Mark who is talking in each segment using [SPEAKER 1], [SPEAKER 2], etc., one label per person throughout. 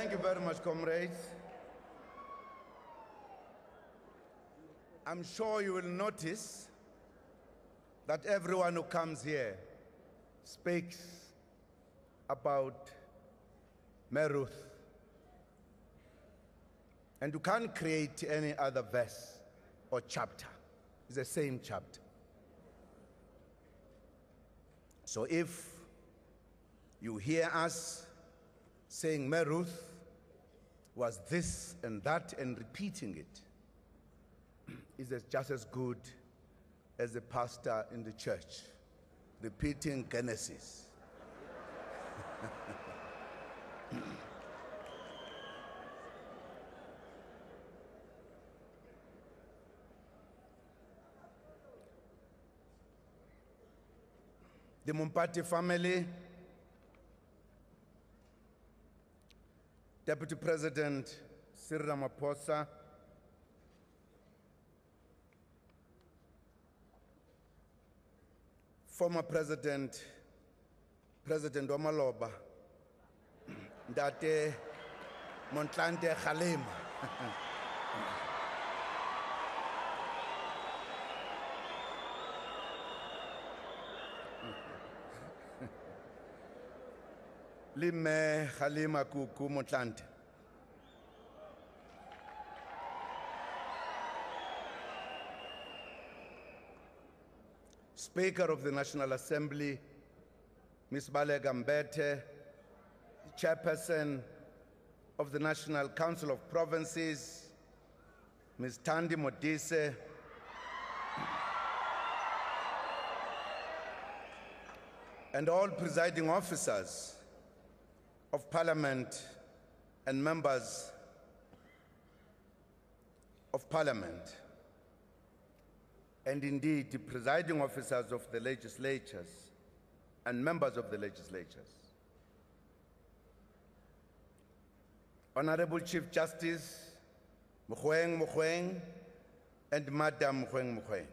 [SPEAKER 1] Thank you very much, comrades. I'm sure you will notice that everyone who comes here speaks about Ruth. And you can't create any other verse or chapter. It's the same chapter. So if you hear us saying Ruth was this and that and repeating it, is just as good as the pastor in the church repeating Genesis. The Mompati family, Deputy President Cyril Ramaphosa, former President Omaloba, Ndate Montlante Khalema, Lime Khalima Kuku Montlante. Speaker of the National Assembly, Ms. Balega Mbete, Chairperson of the National Council of Provinces, Ms. Thandi Modise, and all presiding officers of Parliament and members of Parliament, and indeed the presiding officers of the legislatures and members of the legislatures. Honorable Chief Justice Mogoeng and Madam Mogoeng.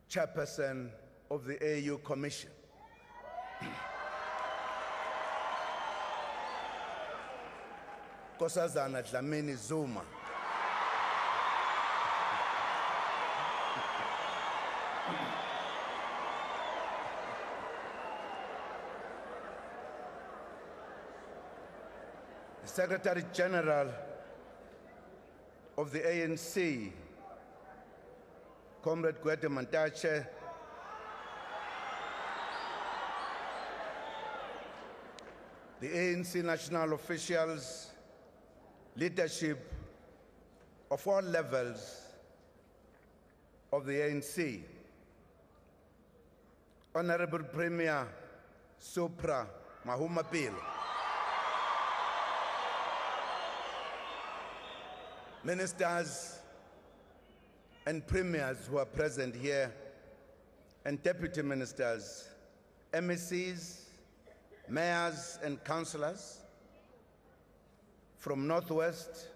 [SPEAKER 1] Chairperson of the AU Commission. Nkosazana Dlamini Zuma. The Secretary General of the ANC, Comrade Gwede Mantashe, the ANC national officials, leadership of all levels of the ANC, Honorable Premier Supra Mahumapelo, ministers and premiers who are present here, and deputy ministers, MECs, mayors and councillors from Northwest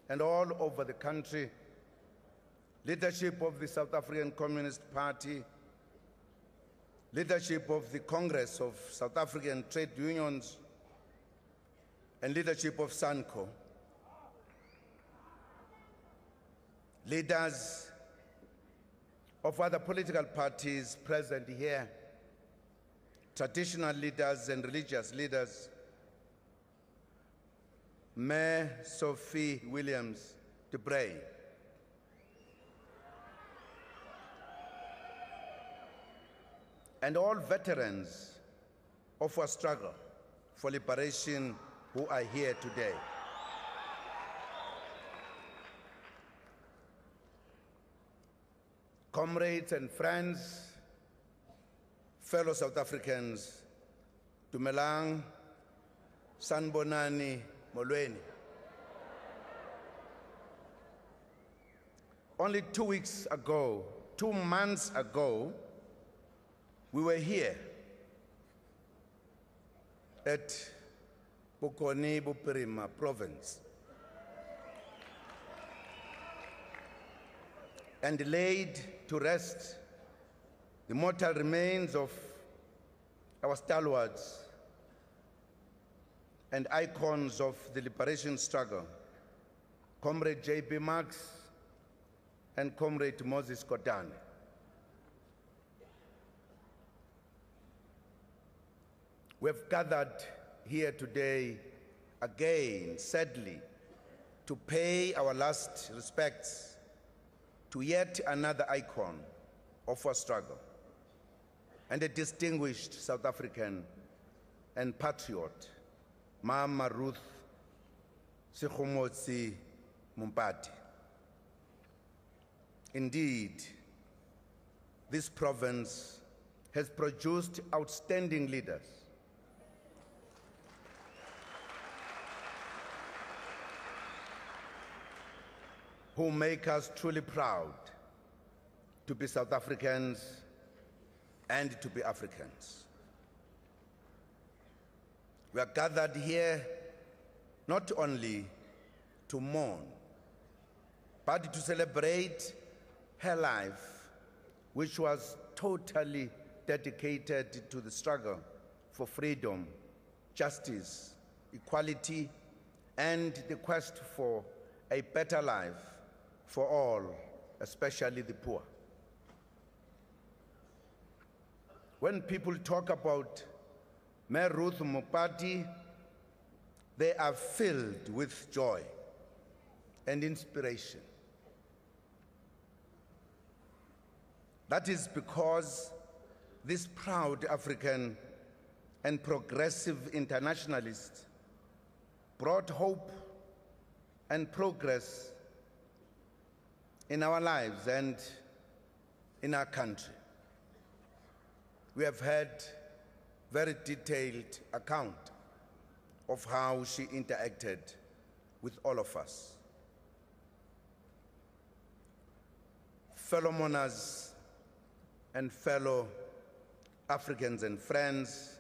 [SPEAKER 1] and all over the country, leadership of the South African Communist Party, leadership of the Congress of South African Trade Unions, and leadership of SANCO, leaders of other political parties present here, traditional leaders and religious leaders, Mayor Sophie Williams de Bray, and all veterans of our struggle for liberation who are here today. Comrades and friends, fellow South Africans, Dumelang, Sanbonani, Molweni. Only 2 weeks ago, 2 months ago, we were here at Bokoni Bopirima province. and laid to rest the mortal remains of our stalwarts and icons of the liberation struggle, Comrade J.B. Marks and Comrade Moses Kotane. We've gathered here today again, sadly, to pay our last respects to yet another icon of our struggle and a distinguished South African and patriot, Mama Ruth Mompati. Indeed, this province has produced outstanding leaders who make us truly proud to be South Africans and to be Africans. We are gathered here not only to mourn, but to celebrate her life, which was totally dedicated to the struggle for freedom, justice, equality, and the quest for a better life for all, especially the poor. When people talk about Ruth Mompati, they are filled with joy and inspiration. That is because this proud African and progressive internationalist brought hope and progress in our lives and in our country. We have had very detailed account of how she interacted with all of us. Fellow mourners and fellow Africans and friends,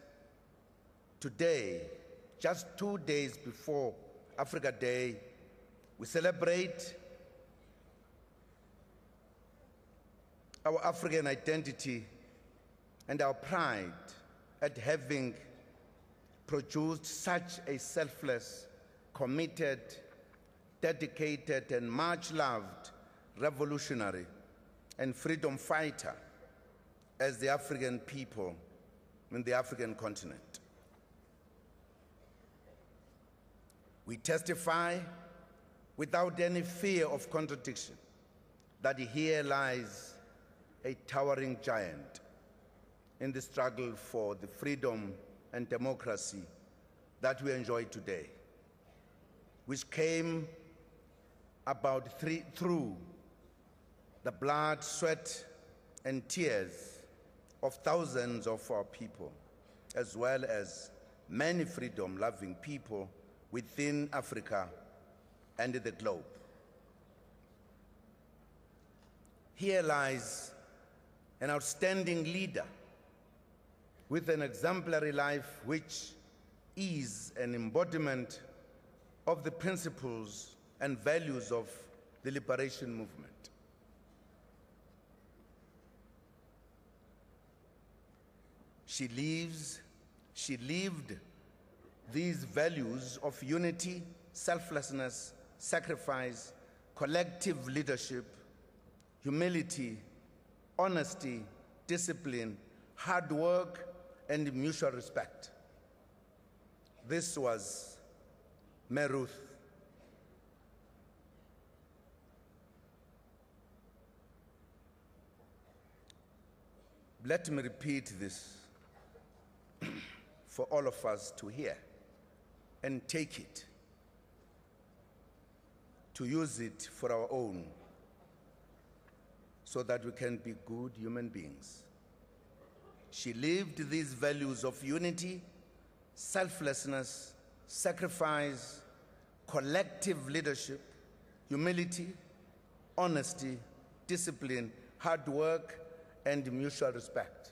[SPEAKER 1] today, just 2 days before Africa Day, we celebrate our African identity and our pride at having produced such a selfless, committed, dedicated, and much-loved revolutionary and freedom fighter as the African people in the African continent. We testify without any fear of contradiction that here lies a towering giant in the struggle for the freedom and democracy that we enjoy today, which came about through the blood, sweat, and tears of thousands of our people, as well as many freedom-loving people within Africa and the globe. Here lies an outstanding leader with an exemplary life which is an embodiment of the principles and values of the liberation movement. She lived these values of unity, selflessness, sacrifice, collective leadership, humility, honesty, discipline, hard work, and mutual respect. This was Ruth. Let me repeat this for all of us to hear and take it, to use it for our own, so that we can be good human beings. She lived these values of unity, selflessness, sacrifice, collective leadership, humility, honesty, discipline, hard work, and mutual respect.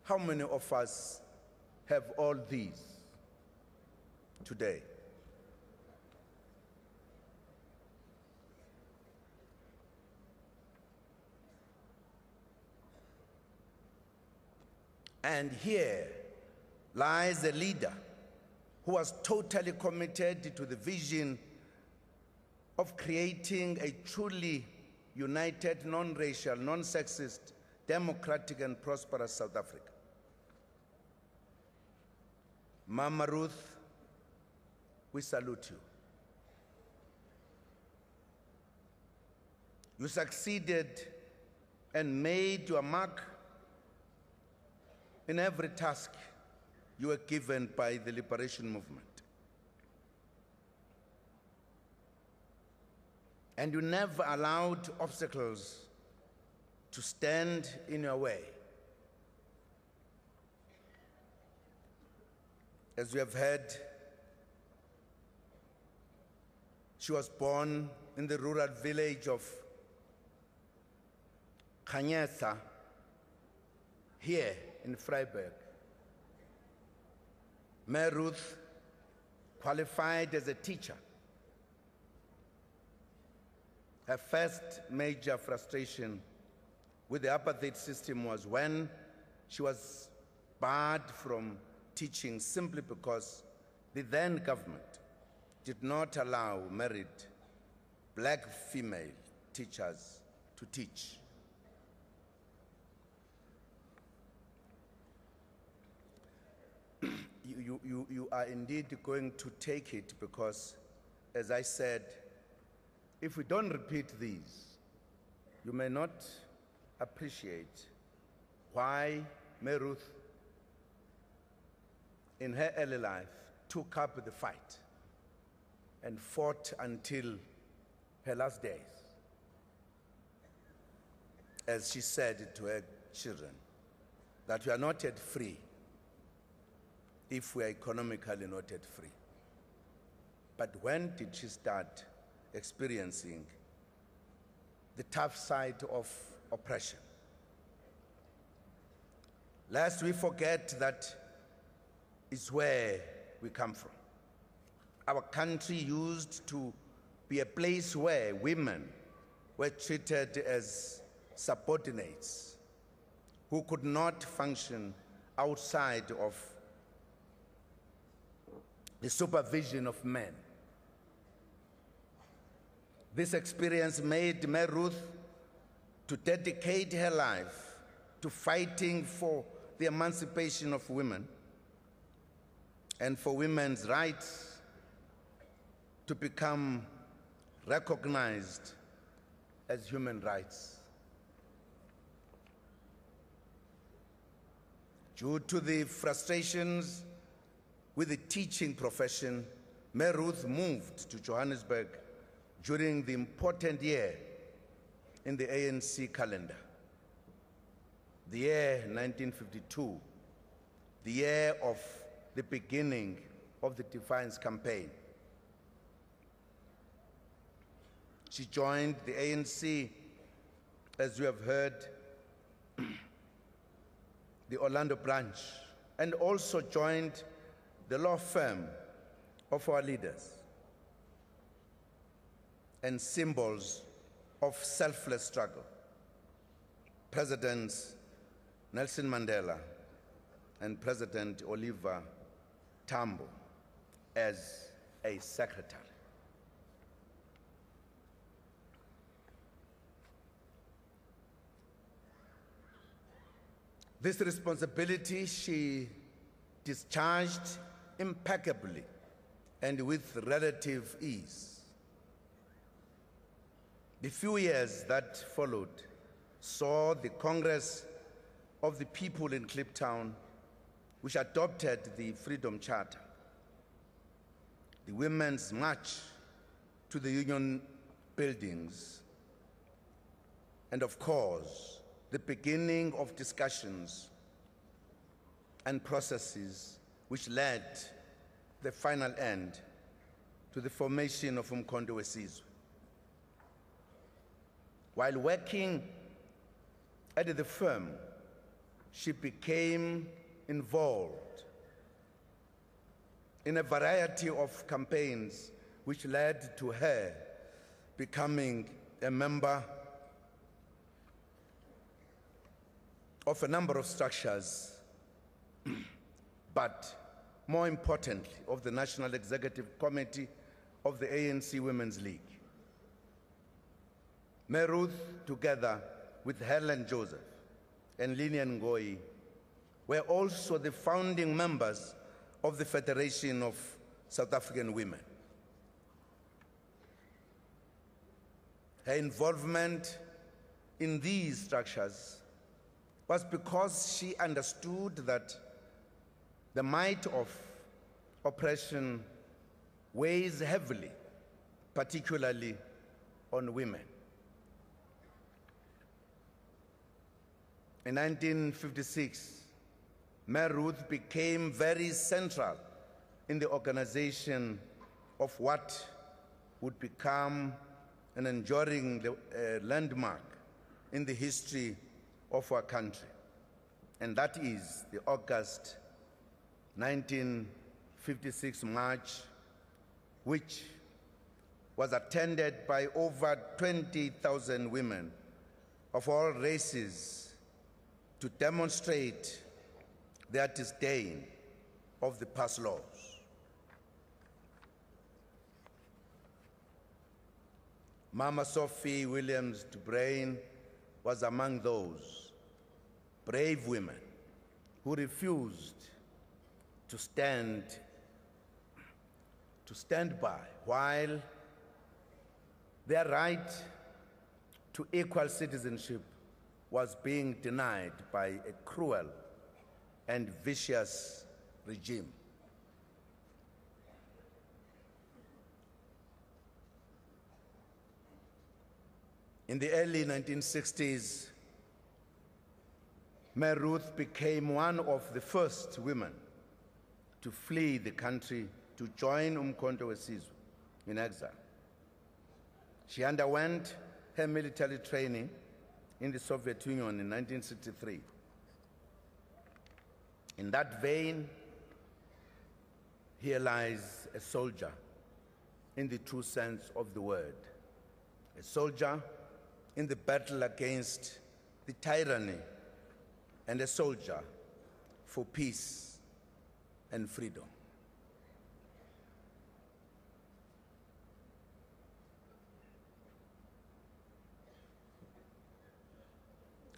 [SPEAKER 1] How many of us have all these? today. And here lies a leader who was totally committed to the vision of creating a truly united, non-racial, non-sexist, democratic and prosperous South Africa. Mama Ruth, we salute you. You succeeded and made your mark in every task you were given by the liberation movement. And you never allowed obstacles to stand in your way. As we have heard, she was born in the rural village of Kanyesa, here in Vryburg. Ruth qualified as a teacher. Her first major frustration with the apartheid system was when she was barred from teaching simply because the then government did not allow married black female teachers to teach. You are indeed going to take it because, as I said, if we don't repeat these, you may not appreciate why Ruth, in her early life, took up the fight and fought until her last days. As she said to her children, that we are not yet free if we are economically not yet free. But when did she start experiencing the tough side of oppression? Lest we forget that is where we come from. Our country used to be a place where women were treated as subordinates who could not function outside of the supervision of men. This experience made Ruth to dedicate her life to fighting for the emancipation of women and for women's rights to become recognized as human rights. Due to the frustrations with the teaching profession, Ruth moved to Johannesburg during the important year in the ANC calendar, the year 1952, the year of the beginning of the Defiance campaign. She joined the ANC, as you have heard, the Orlando branch, and also joined the law firm of our leaders and symbols of selfless struggle, Presidents Nelson Mandela and President Oliver Tambo as a secretary. This responsibility she discharged impeccably and with relative ease. The few years that followed saw the Congress of the People in Kliptown, which adopted the Freedom Charter, the Women's March to the Union buildings, and of course, the beginning of discussions and processes which led the final end to the formation of Condolences. While working at the firm, she became involved in a variety of campaigns which led to her becoming a member of a number of structures, but more importantly, of the National Executive Committee of the ANC Women's League. Ruth, together with Helen Joseph and Linian Ngoyi, were also the founding members of the Federation of South African Women. Her involvement in these structures was because she understood that the might of oppression weighs heavily, particularly on women. In 1956, Ruth became very central in the organization of what would become an enduring landmark in the history of our country, and that is the August 1956 march, which was attended by over 20,000 women of all races to demonstrate their disdain of the past laws. Mama Sophie Williams-Dubrain was among those brave women who refused to stand by while their right to equal citizenship was being denied by a cruel and vicious regime. In the early 1960s, Ruth became one of the first women to flee the country to join Umkhonto weSizwe in exile. She underwent her military training in the Soviet Union in 1963. In that vein, here lies a soldier in the true sense of the word, a soldier in the battle against the tyranny, and a soldier for peace and freedom.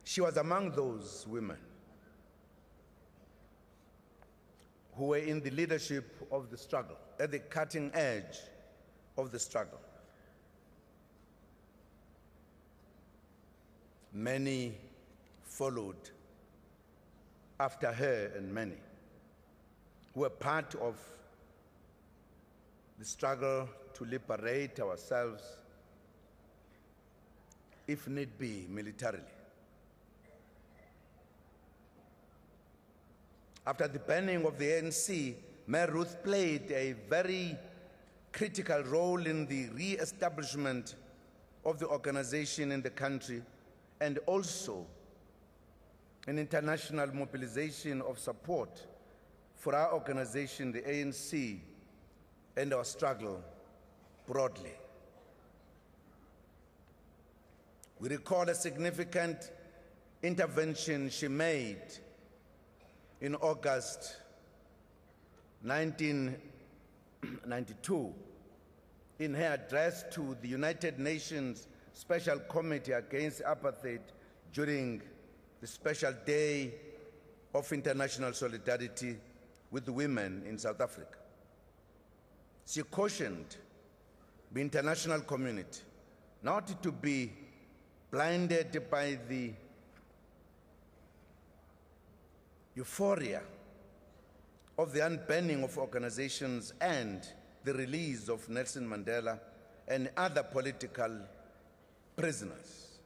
[SPEAKER 1] She was among those women who were in the leadership of the struggle, at the cutting edge of the struggle. Many followed after her, and many who were part of the struggle to liberate ourselves, if need be, militarily. After the banning of the ANC, Ruth played a very critical role in the re-establishment of the organization in the country, and also an international mobilization of support for our organization, the ANC, and our struggle broadly. We recall a significant intervention she made in August 1992 in her address to the United Nations Special Committee Against Apartheid during the special day of international solidarity with women in South Africa. She cautioned the international community not to be blinded by the euphoria of the unbanning of organizations and the release of Nelson Mandela and other political prisoners.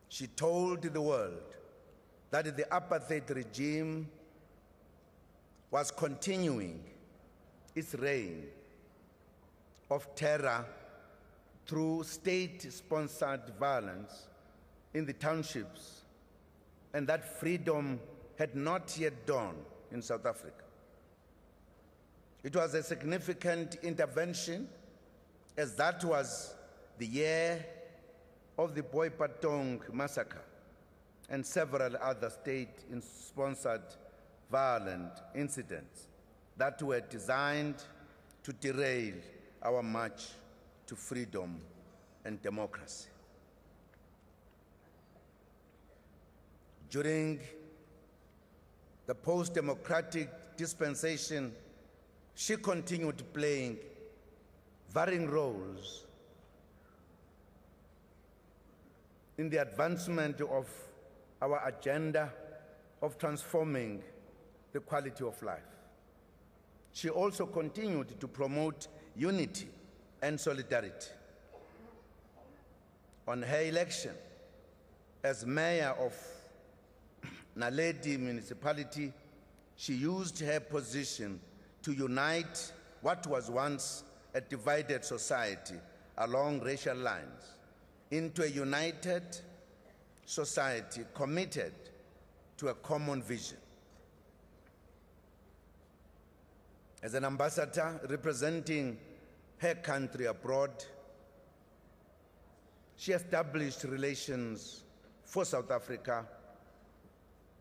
[SPEAKER 1] She told the world that the apartheid regime was continuing its reign of terror through state-sponsored violence in the townships, and that freedom had not yet dawned in South Africa. It was a significant intervention, as that was the year of the Boipatong massacre and several other state-sponsored violent incidents that were designed to derail our march to freedom and democracy. During the post-democratic dispensation, she continued playing varying roles in the advancement of our agenda of transforming the quality of life. She also continued to promote unity and solidarity. On her election as mayor of Naledi municipality, she used her position to unite what was once a divided society along racial lines into a united society committed to a common vision. As an ambassador representing her country abroad, she established relations for South Africa,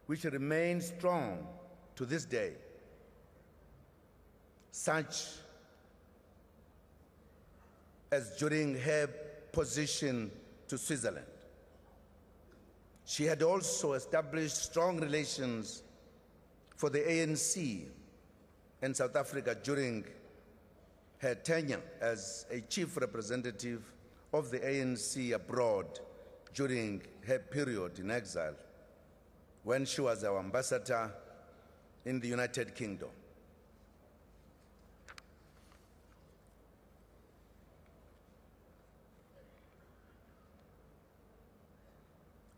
[SPEAKER 1] which remain strong to this day, such as during her position to Switzerland. She had also established strong relations for the ANC in South Africa during her tenure as a chief representative of the ANC abroad during her period in exile, when she was our ambassador in the United Kingdom.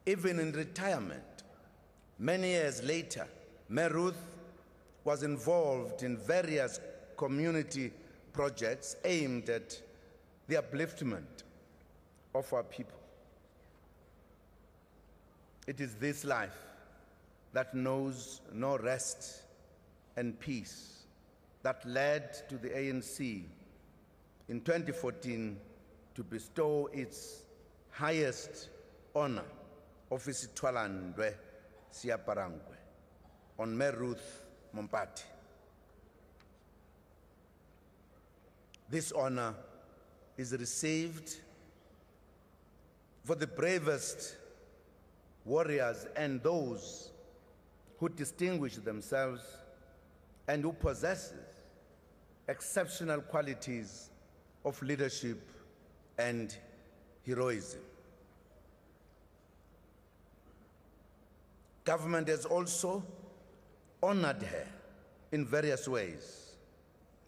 [SPEAKER 1] Even in retirement, many years later, Ruth was involved in various community projects aimed at the upliftment of our people. It is this life that knows no rest and peace that led to the ANC in 2014 to bestow its highest honor, Office Twalandwe Siaparangwe, on Ruth Mompati. This honor is received for the bravest warriors and those who distinguish themselves and who possess exceptional qualities of leadership and heroism. Government has also honored her in various ways.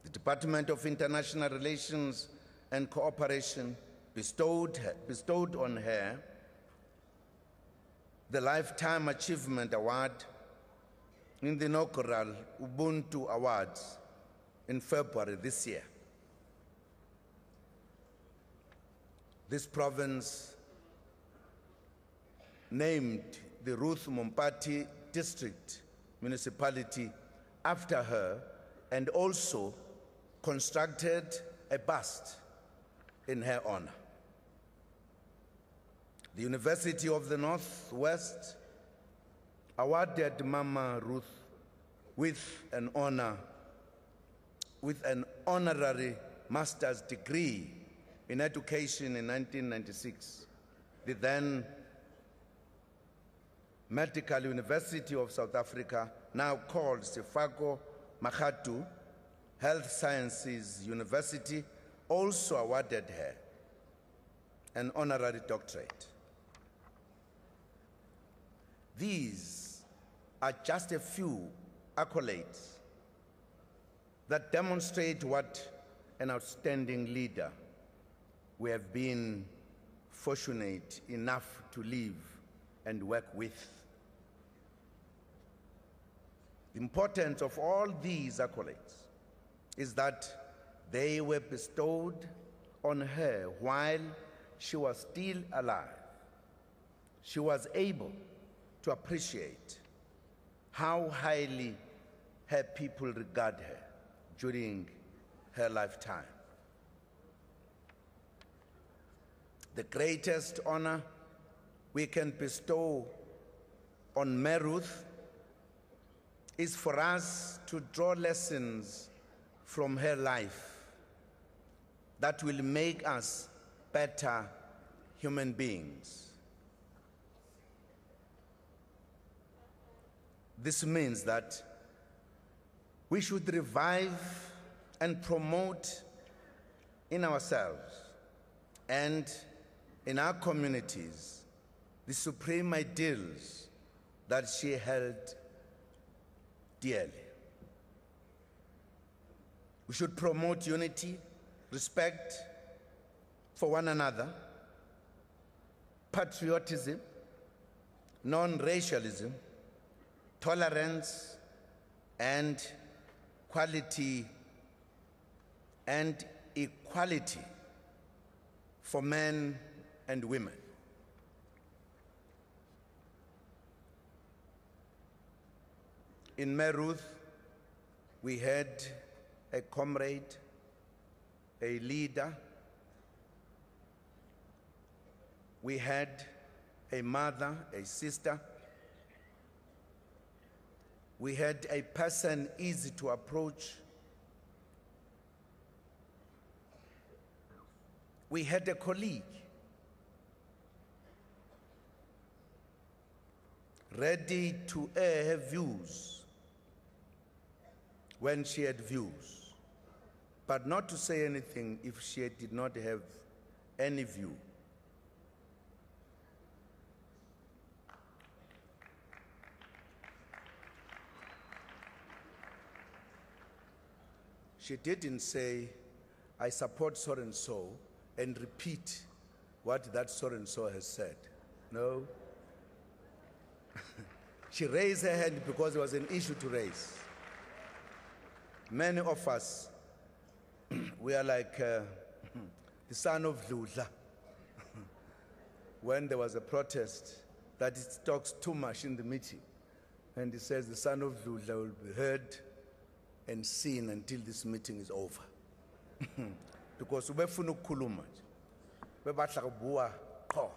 [SPEAKER 1] The Department of International Relations and Cooperation bestowed on her the Lifetime Achievement Award in the inaugural Ubuntu Awards in February this year. This province named the Ruth Mompati District Municipality after her and also constructed a bust in her honor. The University of the Northwest awarded Mama Ruth with an honorary master's degree in education in 1996. The then Medical University of South Africa, now called Sefako Makatu Health Sciences University, also awarded her an honorary doctorate. These are just a few accolades that demonstrate what an outstanding leader we have been fortunate enough to live and work with. The importance of all these accolades is that they were bestowed on her while she was still alive. She was able to appreciate how highly her people regard her during her lifetime. The greatest honor we can bestow on Ruth is for us to draw lessons from her life that will make us better human beings. This means that we should revive and promote in ourselves and in our communities the supreme ideals that she held dearly. We should promote unity, respect for one another, patriotism, non-racialism, tolerance, and quality and equality for men and women. In Ruth, we had a comrade, a leader. We had a mother, a sister. We had a person easy to approach. We had a colleague ready to air her views when she had views, but not to say anything if she did not have any view. She didn't say, I support so-and-so, and repeat what that so-and-so has said. No. She raised her hand because it was an issue to raise. Many of us, we are like the son of Lula. When there was a protest that it talks too much in the meeting, and he says the son of Lula will be heard and seen until this meeting is over. Because ubefuna ukukhuluma nje. Bebatla kubuwa qho.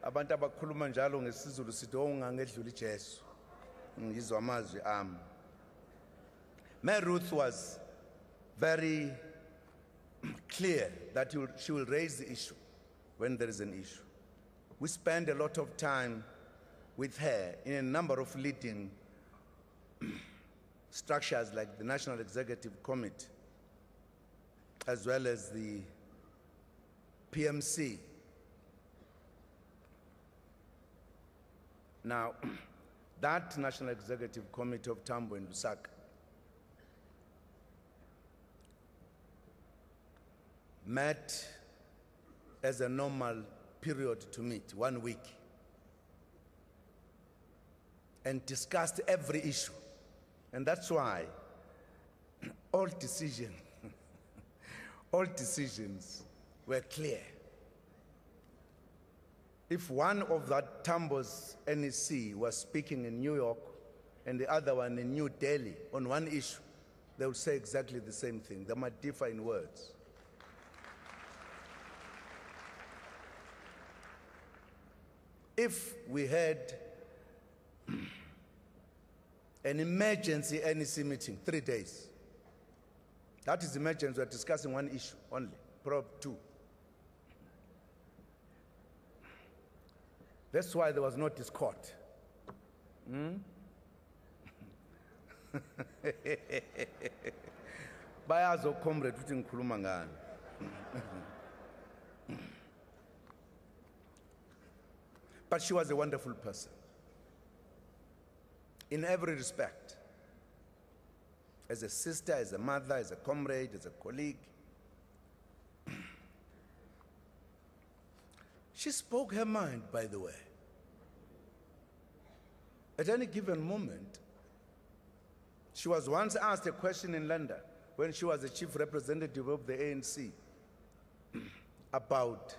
[SPEAKER 1] Abantu abakhuluma njalo ngesizulu sithi ongangedlula iJesu. Ngizwa amazwi ami. Ruth was very clear that she will raise the issue when there is an issue. We spend a lot of time with her in a number of leading structures like the National Executive Committee, as well as the PMC. Now, that National Executive Committee of Tambo and Lusaka met as a normal period to meet, 1 week, and discussed every issue. And that's why all decisions were clear. If one of that Tambo's NEC was speaking in New York and the other one in New Delhi on one issue, they would say exactly the same thing. They might differ in words. If we had an emergency NEC meeting, 3 days, that is emergency, we're discussing one issue only, probably 2. That's why there was no discord. Bayazo comrade futhi ngikhuluma ngani. But she was a wonderful person in every respect. As a sister, as a mother, as a comrade, as a colleague. She spoke her mind, by the way. At any given moment, she was once asked a question in London when she was the chief representative of the ANC about,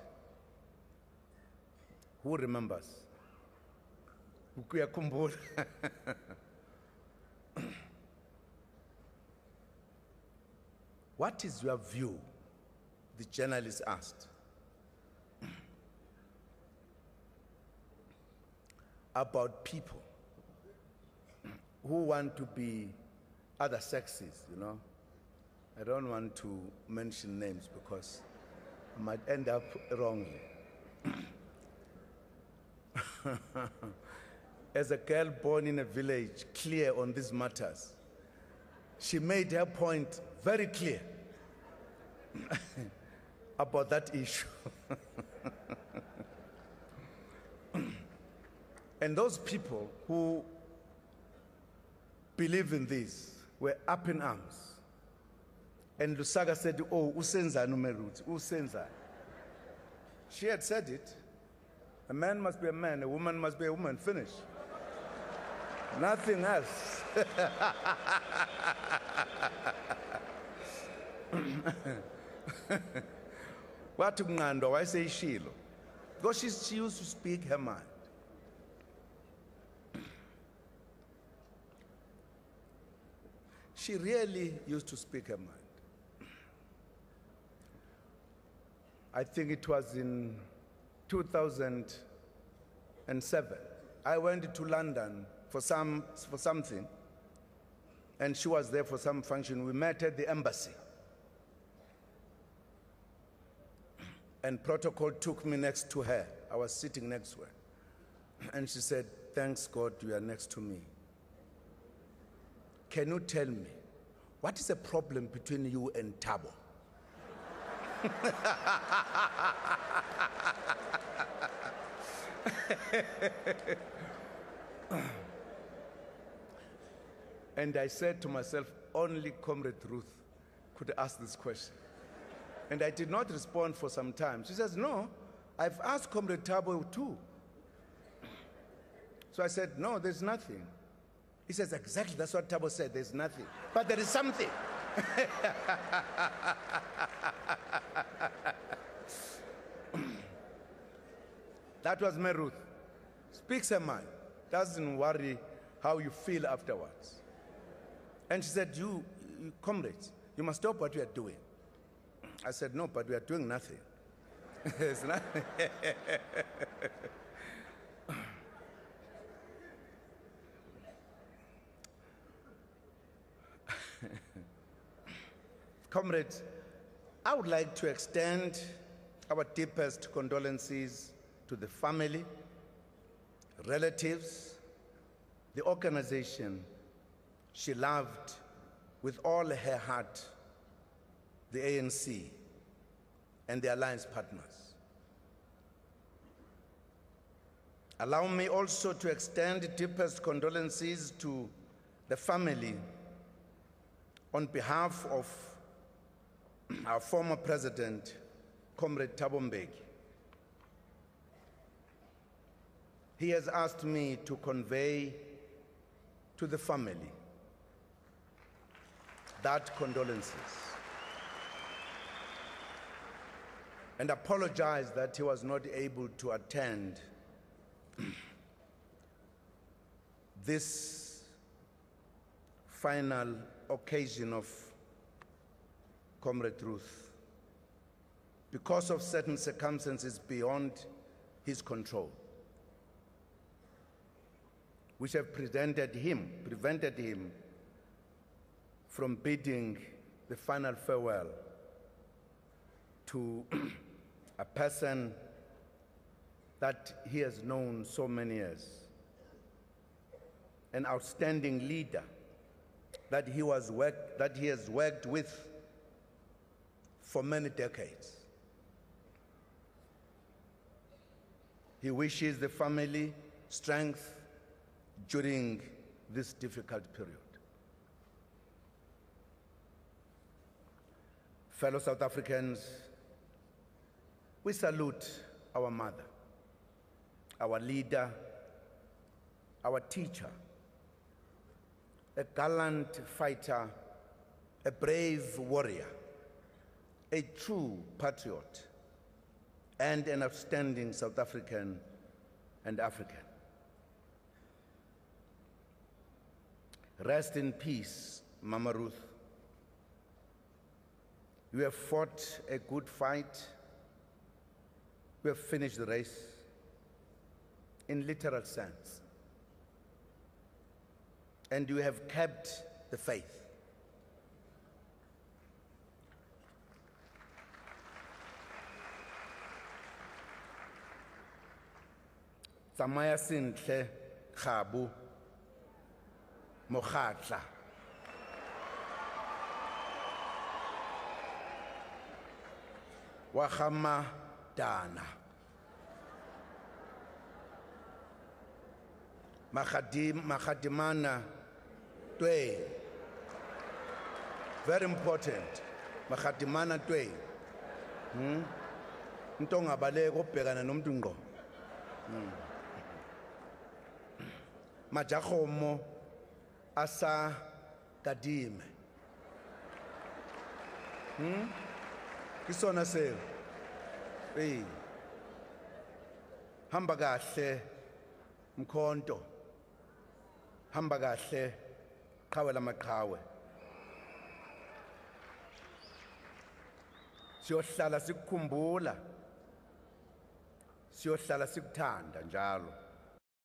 [SPEAKER 1] who remembers? What is your view? The journalist asked. About people who want to be other sexes, you know. I don't want to mention names because I might end up wrongly. As a girl born in a village, clear on these matters, she made her point very clear about that issue. And those people who believe in this were up in arms. And Lusaga said, oh, usenza numerut, usenza. She had said it. A man must be a man, a woman must be a woman, finish. Nothing else. What Mngando, why say Shilo? Because she used to speak her mind. She really used to speak her mind. I think it was in 2007. I went to London for something, and she was there for some function. We met at the embassy. And protocol took me next to her. I was sitting next to her. And she said, thanks God you are next to me. Can you tell me, what is the problem between you and Thabo? And I said to myself, only Comrade Ruth could ask this question. And I did not respond for some time. She says, no, I've asked Comrade Thabo too. So I said, no, there's nothing. He says, exactly, that's what Thabo said, there's nothing. But there is something. That was my Ruth. Speaks her mind. Doesn't worry how you feel afterwards. And she said, you comrades, you must stop what you are doing. I said, no, but we are doing nothing. It's nothing. Comrades, I would like to extend our deepest condolences to the family, relatives, the organization she loved with all her heart, the ANC and the alliance partners. Allow me also to extend deepest condolences to the family on behalf of our former president, Comrade Thabo Mbeki. He has asked me to convey to the family that condolences and apologize that he was not able to attend this final occasion of Comrade Ruth because of certain circumstances beyond his control, which have prevented him from bidding the final farewell to a person that he has known so many years, an outstanding leader that he has worked with for many decades. He wishes the family strength during this difficult period. Fellow South Africans, we salute our mother, our leader, our teacher, a gallant fighter, a brave warrior, a true patriot, and an outstanding South African and African. Rest in peace, Mama Ruth. You have fought a good fight. You have finished the race in literal sense. And you have kept the faith. Tsamaya sentle Khabu Mokhatla. Wahama Dana. Mahadimana Twain. Very important. Mahadimana Twain. Ntonga bale kopegana nomuntu ngo. Majahomo asa kadime. Kisona seo. Hamba kahle Mkhonto. Hamba kahle qhawe lamaqhawe. Siyohlala sikukhumbula. Siyohlala sikuthanda njalo.